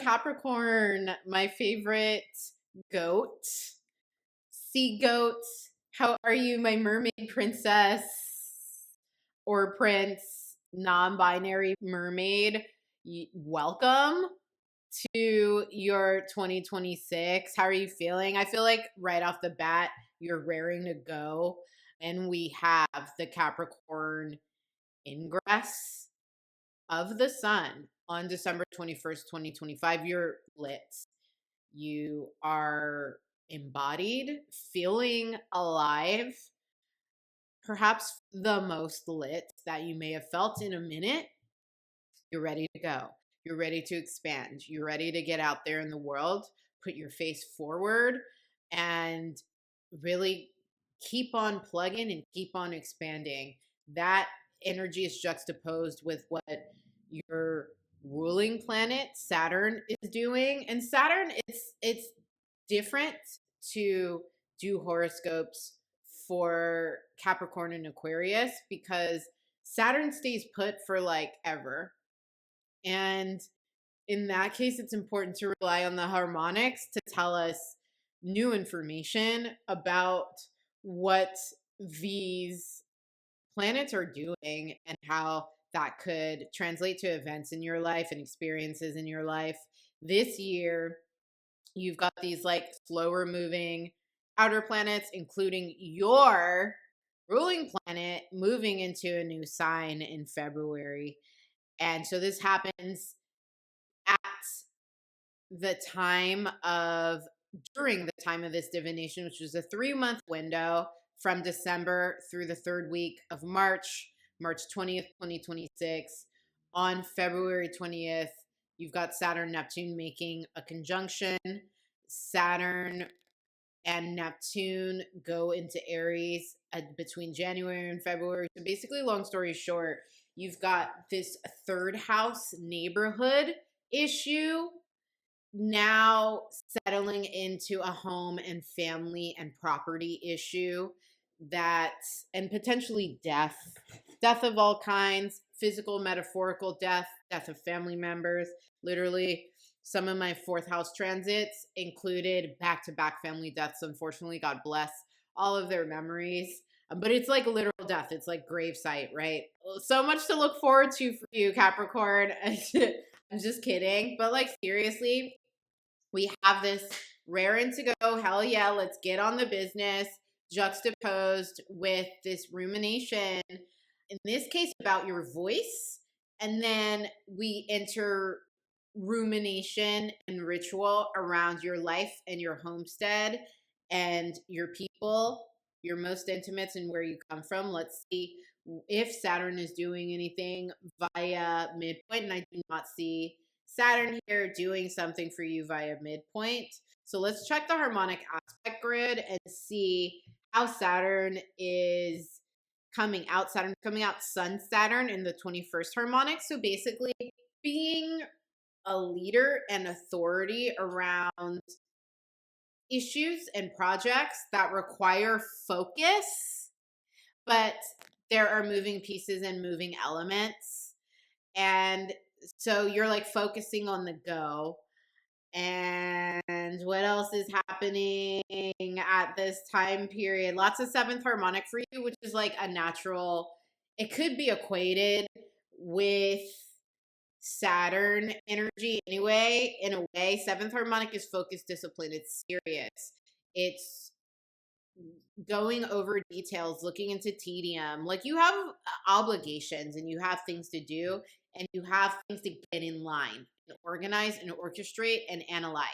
Capricorn, my favorite goat, sea goat. How are you, my mermaid princess or prince, non-binary mermaid? Welcome to your 2026. How are you feeling? I feel like right off the bat, you're raring to go. And we have the Capricorn ingress of the sun on December 21st, 2025. You're lit. You are embodied, feeling alive, perhaps the most lit that you may have felt in a minute. You're ready to go. You're ready to expand. You're ready to get out there in the world, put your face forward, and really keep on plugging and keep on expanding. That energy is juxtaposed with what your ruling planet Saturn is doing. And Saturn, it's different to do horoscopes for Capricorn and Aquarius because Saturn stays put for like ever. And in that case, it's important to rely on the harmonics to tell us new information about what these planets are doing and how that could translate to events in your life and experiences in your life. This year, you've got these like slower moving outer planets, including your ruling planet moving into a new sign in February. And so this happens at the time of, during the time of this divination, which was a 3-month window from December through the third week of March, March 20th, 2026. On February 20th, you've got Saturn, Neptune making a conjunction. Saturn and Neptune go into Aries between January and February. So basically, long story short, you've got this third house neighborhood issue now settling into a home and family and property issue that, and potentially death of all kinds, physical, metaphorical death of family members. Literally, some of my fourth house transits included back-to-back family deaths. Unfortunately, God bless all of their memories. But it's like literal death. It's like gravesite, right? So much to look forward to for you, Capricorn. I'm just kidding. But like seriously, we have this raring to go. Hell yeah, let's get on the business, juxtaposed with this rumination, in this case about your voice. And then we enter rumination and ritual around your life and your homestead and your people, your most intimates, and where you come from. Let's see if Saturn is doing anything via midpoint. And I do not see Saturn here doing something for you via midpoint. So let's check the harmonic aspect grid and see how Saturn is coming out. Saturn's coming out Sun Saturn in the 21st harmonic. So basically being a leader and authority around issues and projects that require focus, but there are moving pieces and moving elements. And so you're like focusing on the go. And what else is happening at this time period? Lots of seventh harmonic for you, which is like a natural, it could be equated with Saturn energy anyway. In a way, seventh harmonic is focused, discipline. It's serious. It's going over details, looking into tedium. Like you have obligations and you have things to do and you have things to get in line and organize and orchestrate and analyze,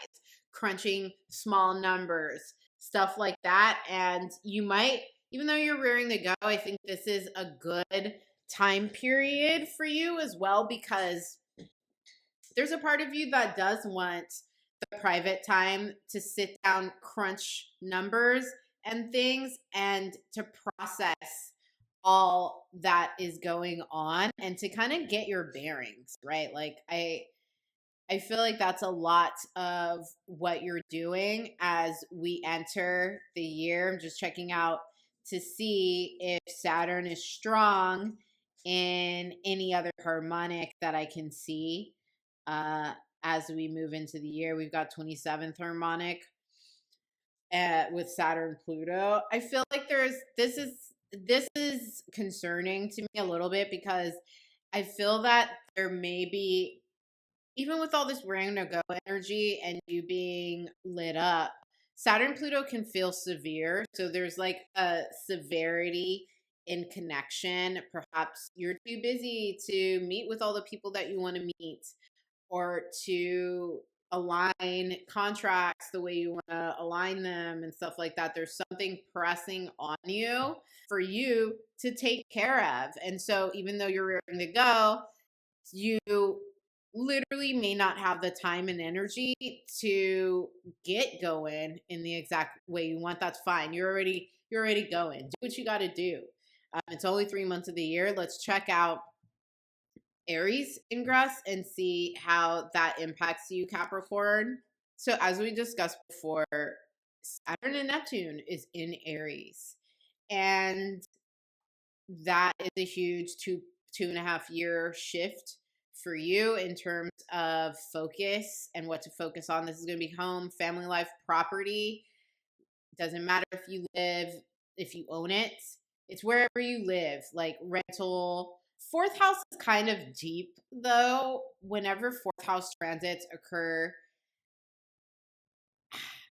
crunching small numbers, stuff like that. And you might, even though you're rearing to go, I think this is a good time period for you as well, because there's a part of you that does want the private time to sit down, crunch numbers and things, and to process all that is going on and to kind of get your bearings, right? Like I feel like that's a lot of what you're doing as we enter the year. I'm just checking out to see if Saturn is strong in any other harmonic that I can see. as we move into the year. We've got 27th harmonic with Saturn Pluto. I feel like this is concerning to me a little bit, because I feel that there may be, even with all this rain to go energy and you being lit up, Saturn Pluto can feel severe. So there's like a severity in connection. Perhaps you're too busy to meet with all the people that you want to meet, or to align contracts the way you want to align them and stuff like that. There's something pressing on you for you to take care of. And so even though you're ready to go, you literally may not have the time and energy to get going in the exact way you want. That's fine. You're already going. Do what you got to do. It's only 3 months of the year. Let's check out Aries ingress and see how that impacts you, Capricorn. So as we discussed before, Saturn and Neptune is in Aries, and that is a huge 2.5 year shift for you in terms of focus and what to focus on. This is going to be home, family life, property. Doesn't matter if you own it. It's wherever you live, like rental. Fourth house is kind of deep, though. Whenever fourth house transits occur,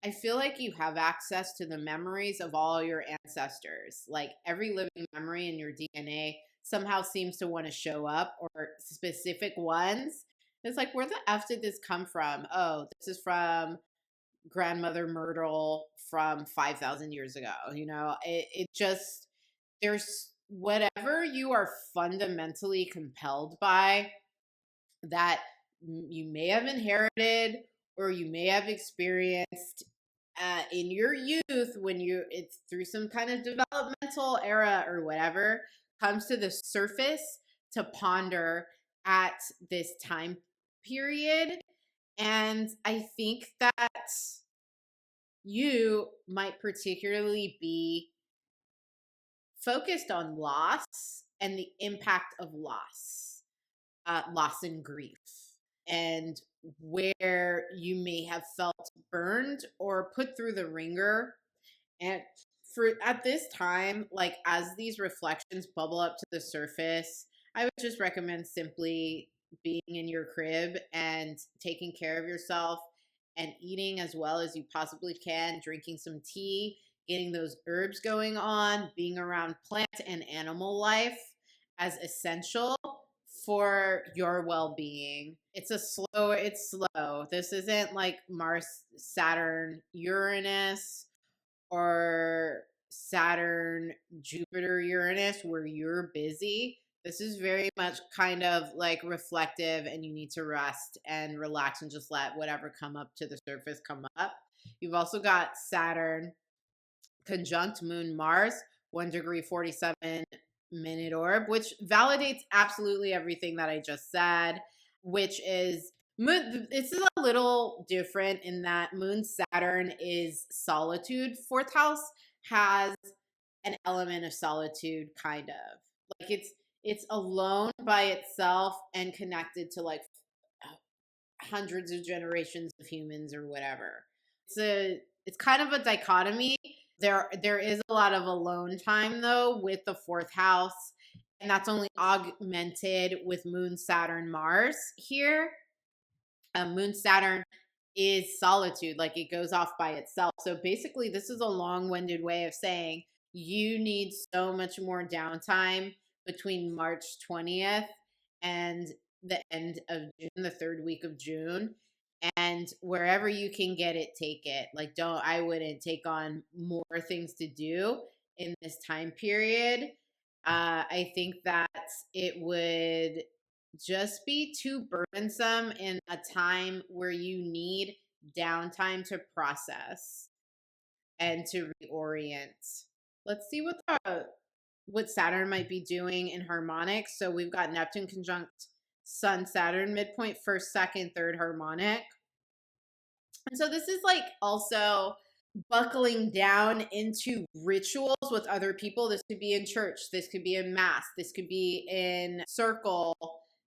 I feel like you have access to the memories of all your ancestors. Like every living memory in your DNA somehow seems to want to show up, or specific ones. It's like, where the F did this come from? Oh, this is from grandmother Myrtle from 5,000 years ago. It just, there's whatever you are fundamentally compelled by that you may have inherited or you may have experienced in your youth, when it's through some kind of developmental era or whatever, comes to the surface to ponder at this time period. And I think that you might particularly be focused on loss and the impact of loss, loss and grief, and where you may have felt burned or put through the ringer. And for at this time, like as these reflections bubble up to the surface, I would just recommend simply being in your crib and taking care of yourself and eating as well as you possibly can, drinking some tea, getting those herbs going on, being around plant and animal life as essential for your well-being. It's slow. This isn't like Mars, Saturn, Uranus, or Saturn, Jupiter, Uranus, where you're busy. This is very much kind of like reflective, and you need to rest and relax and just let whatever come up to the surface come up. You've also got Saturn conjunct Moon Mars, 1 degree 47 minute orb, which validates absolutely everything that I just said, which is this is a little different in that Moon Saturn is solitude. Fourth house has an element of solitude, kind of like it's alone by itself and connected to like hundreds of generations of humans or whatever. It's kind of a dichotomy. There is a lot of alone time though with the fourth house, and that's only augmented with Moon Saturn Mars here. Moon Saturn is solitude, like it goes off by itself. So basically, this is a long-winded way of saying you need so much more downtime between March 20th and the end of June, the third week of June. And wherever you can get it, take it. Like, I wouldn't take on more things to do in this time period. I think that it would just be too burdensome in a time where you need downtime to process and to reorient. Let's see what Saturn might be doing in harmonic. So we've got Neptune conjunct Sun, Saturn, midpoint, first, second, third harmonic. And so this is like also buckling down into rituals with other people. This could be in church. This could be in mass. This could be in circle.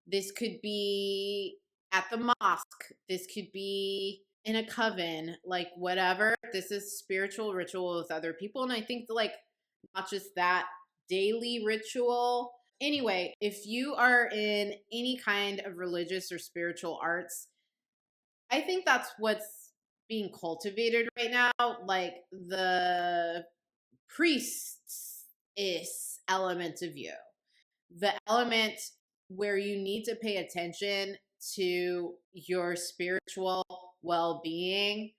This could be at the mosque. This could be in a coven, like whatever. This is spiritual ritual with other people. And I think like not just that, daily ritual. Anyway, if you are in any kind of religious or spiritual arts, I think that's what's being cultivated right now. Like the priestess element of you, the element where you need to pay attention to your spiritual well-being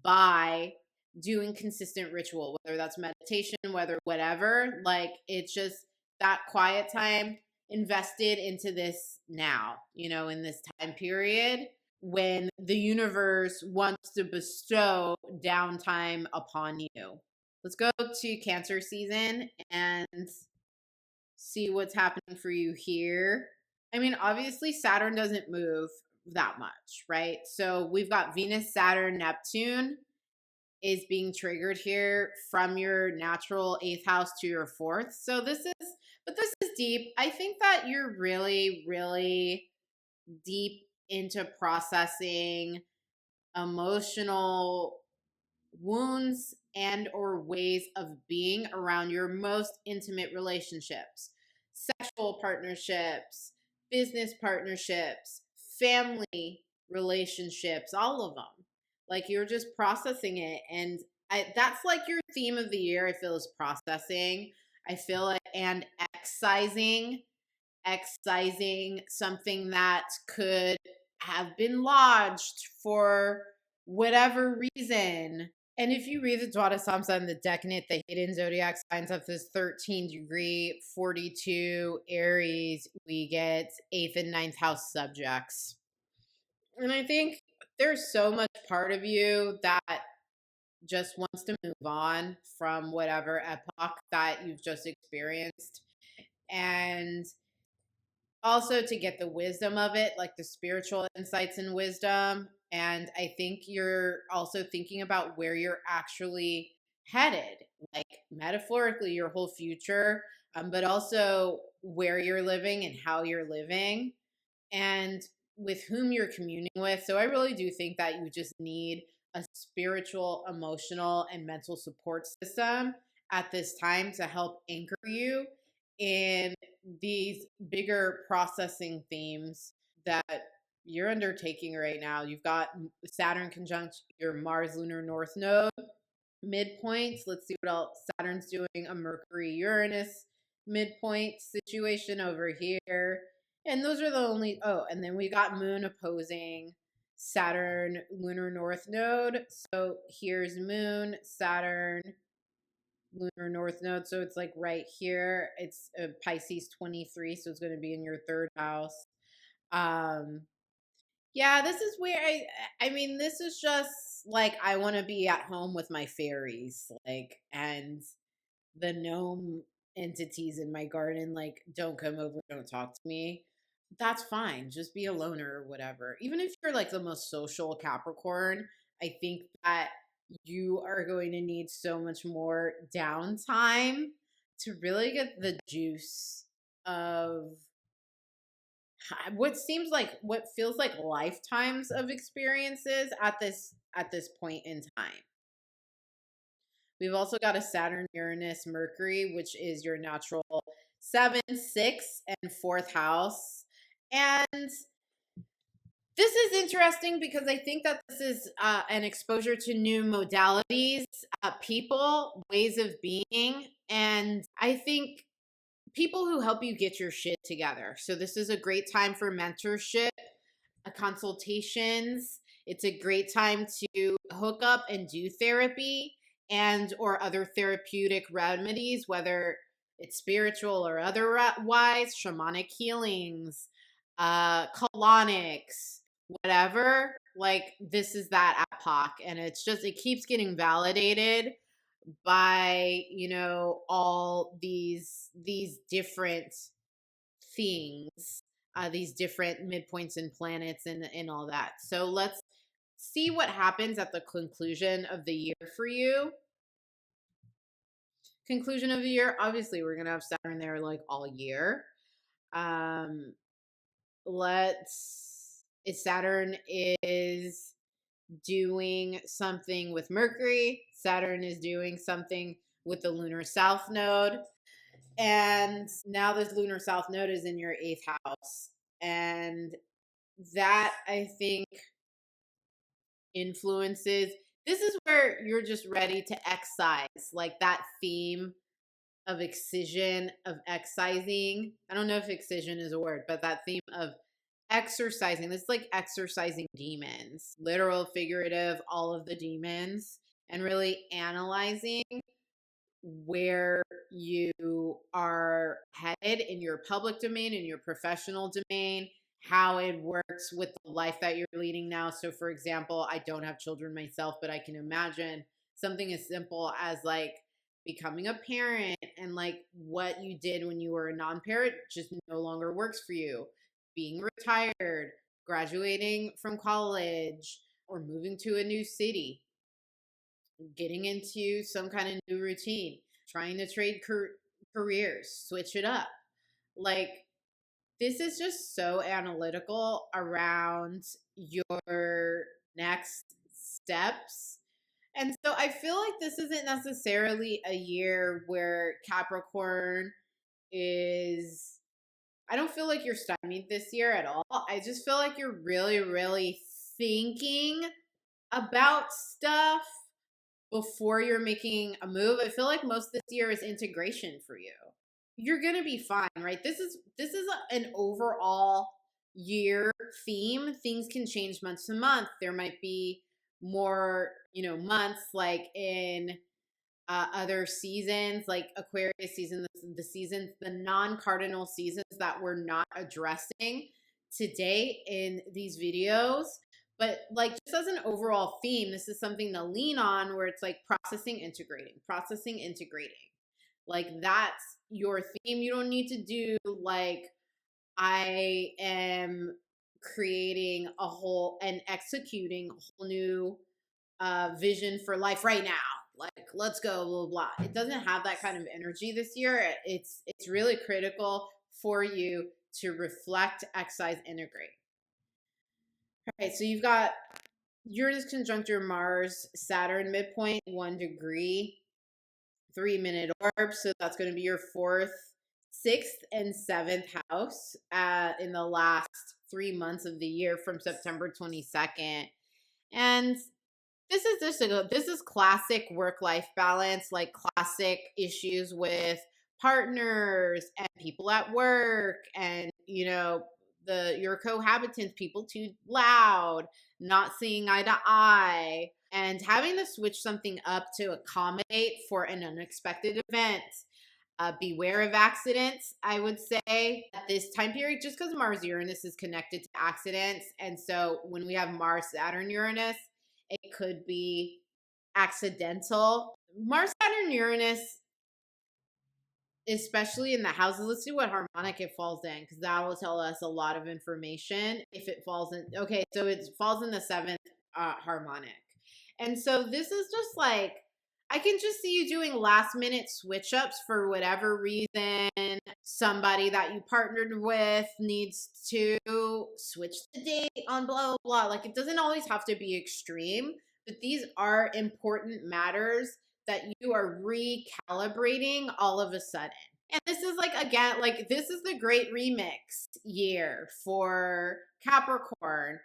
by doing consistent ritual, whether that's meditation, whether whatever. Like it's just that quiet time invested into this now, in this time period when the universe wants to bestow downtime upon you. Let's go to Cancer season and see what's happening for you here. I mean, obviously, Saturn doesn't move that much, right? So we've got Venus, Saturn, Neptune is being triggered here from your natural 8th house to your 4th. So this is deep. I think that you're really, really deep into processing emotional wounds and or ways of being around your most intimate relationships, sexual partnerships, business partnerships, family relationships, all of them. Like you're just processing it. And that's like your theme of the year, I feel, is processing. I feel like, and excising something that could have been lodged for whatever reason. And if you read the Dwada Samsa and the Decadent, the hidden zodiac signs of this 13-degree, 42 Aries, we get 8th and 9th house subjects. And I think there's so much part of you that just wants to move on from whatever epoch that you've just experienced. And also to get the wisdom of it, like the spiritual insights and wisdom. And I think you're also thinking about where you're actually headed, like metaphorically, your whole future, but also where you're living and how you're living and with whom you're communing with. So I really do think that you just need a spiritual, emotional, and mental support system at this time to help anchor you in these bigger processing themes that you're undertaking right now. You've got Saturn conjunct your Mars lunar north node midpoints. Let's see what else. Saturn's doing a Mercury Uranus midpoint situation over here. And those are the only, and then we got Moon opposing Saturn lunar north node. So here's Moon, Saturn, lunar north node. So it's like right here. It's a Pisces 23. So it's going to be in your 3rd house. Yeah, this is where I mean, this is just like I want to be at home with my fairies, like, and the gnome entities in my garden, like, don't come over, don't talk to me. That's fine. Just be a loner or whatever. Even if you're like the most social Capricorn, I think that you are going to need so much more downtime to really get the juice of what feels like lifetimes of experiences at this point in time. We've also got a Saturn, Uranus, Mercury, which is your natural 7th, 6th, and 4th house. And this is interesting because I think that this is an exposure to new modalities, people, ways of being. And I think people who help you get your shit together. So this is a great time for mentorship, consultations. It's a great time to hook up and do therapy and or other therapeutic remedies, whether it's spiritual or otherwise, shamanic healings, colonics, whatever. Like this is that epoch, and it keeps getting validated by all these different things, these different midpoints and planets and all that. So let's see what happens at the conclusion of the year for you. Conclusion of the year, obviously we're gonna have Saturn there like all year. Let's Saturn is doing something with Mercury. Saturn is doing something with the lunar south node. And now this lunar south node is in your 8th house. And that, I think, influences. This is where you're just ready to excise, like that theme of excision, of excising. I don't know if excision is a word, but that theme of exercising. This is like exercising demons, literal, figurative, all of the demons, and really analyzing where you are headed in your public domain, in your professional domain, how it works with the life that you're leading now. So, for example, I don't have children myself, but I can imagine something as simple as like becoming a parent and like what you did when you were a non parent just no longer works for you. Being retired, graduating from college, or moving to a new city, getting into some kind of new routine, trying to trade careers, switch it up. Like, this is just so analytical around your next steps. And so I feel like this isn't necessarily a year where Capricorn is, I don't feel like you're stymied this year at all. I just feel like you're really, really thinking about stuff before you're making a move. I feel like most this year is integration for you. You're going to be fine, right? This is an overall year theme. Things can change month to month. There might be more, months like in other seasons, like Aquarius season, the seasons, the non-cardinal seasons that we're not addressing today in these videos. But like, just as an overall theme, this is something to lean on, where it's like processing, integrating. Like, that's your theme. You don't need to do like, I am creating a whole and executing a whole new vision for life right now. Like, let's go, blah, blah, blah. It doesn't have that kind of energy this year. It's really critical for you to reflect, excise, integrate. All right, so you've got Uranus conjunct your Mars, Saturn midpoint 1 degree, 3-minute orb. So that's going to be your 4th, 6th, and 7th house in the last 3 months of the year from September 22nd. And this is classic work-life balance, like classic issues with partners and people at work, and your cohabitants, people too loud, not seeing eye to eye, and having to switch something up to accommodate for an unexpected event. Beware of accidents, I would say, at this time period, just because Mars Uranus is connected to accidents. And so when we have Mars Saturn Uranus, it could be accidental. Mars Saturn Uranus, especially in the houses. Let's see what harmonic it falls in, because that will tell us a lot of information. If it falls in, okay, so it falls in the 7th harmonic. And so this is just like, I can just see you doing last minute switch ups for whatever reason. Somebody that you partnered with needs to switch the date on blah, blah, blah. Like, it doesn't always have to be extreme, but these are important matters that you are recalibrating all of a sudden. And this is like, again, like, this is the great remix year for Capricorn.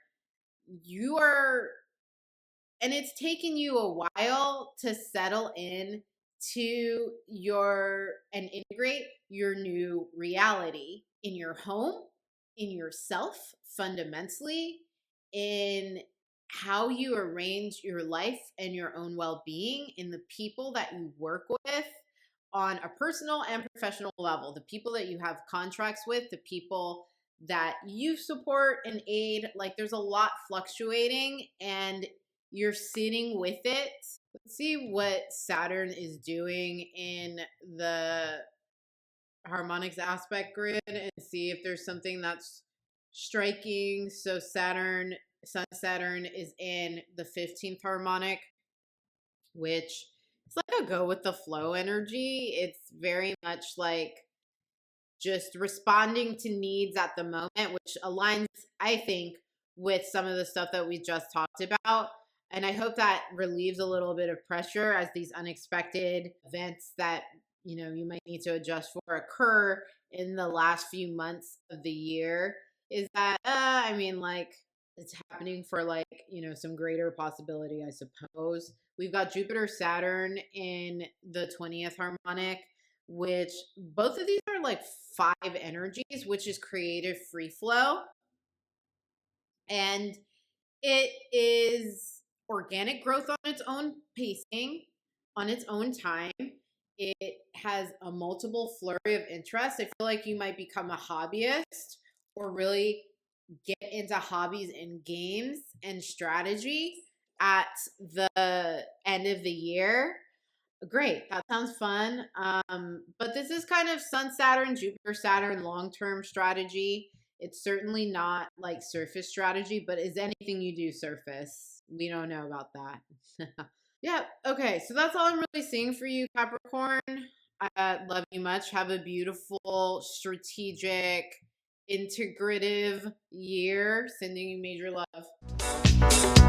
And it's taken you a while to settle in to and integrate your new reality in your home, in yourself, fundamentally, in how you arrange your life and your own well-being, in the people that you work with on a personal and professional level, the people that you have contracts with, the people that you support and aid. Like, there's a lot fluctuating, and you're sitting with it. Let's see what Saturn is doing in the harmonics aspect grid and see if there's something that's striking. So Sun Saturn is in the 15th harmonic, which it's like a go with the flow energy. It's very much like just responding to needs at the moment, which aligns, I think, with some of the stuff that we just talked about. And I hope that relieves a little bit of pressure as these unexpected events that, you might need to adjust for occur in the last few months of the year. Is that, like, it's happening for, like, some greater possibility, I suppose. We've got Jupiter, Saturn in the 20th harmonic, which both of these are like 5 energies, which is creative free flow. And it is organic growth on its own pacing, on its own time. It has a multiple flurry of interest. I feel like you might become a hobbyist or really get into hobbies and games and strategy at the end of the year. Great. That sounds fun. But this is kind of Sun, Saturn, Jupiter, Saturn long-term strategy. It's certainly not like surface strategy, but is anything you do surface? We don't know about that. Yeah. Okay. So that's all I'm really seeing for you, Capricorn. I love you much. Have a beautiful, strategic, integrative year. Sending you major love.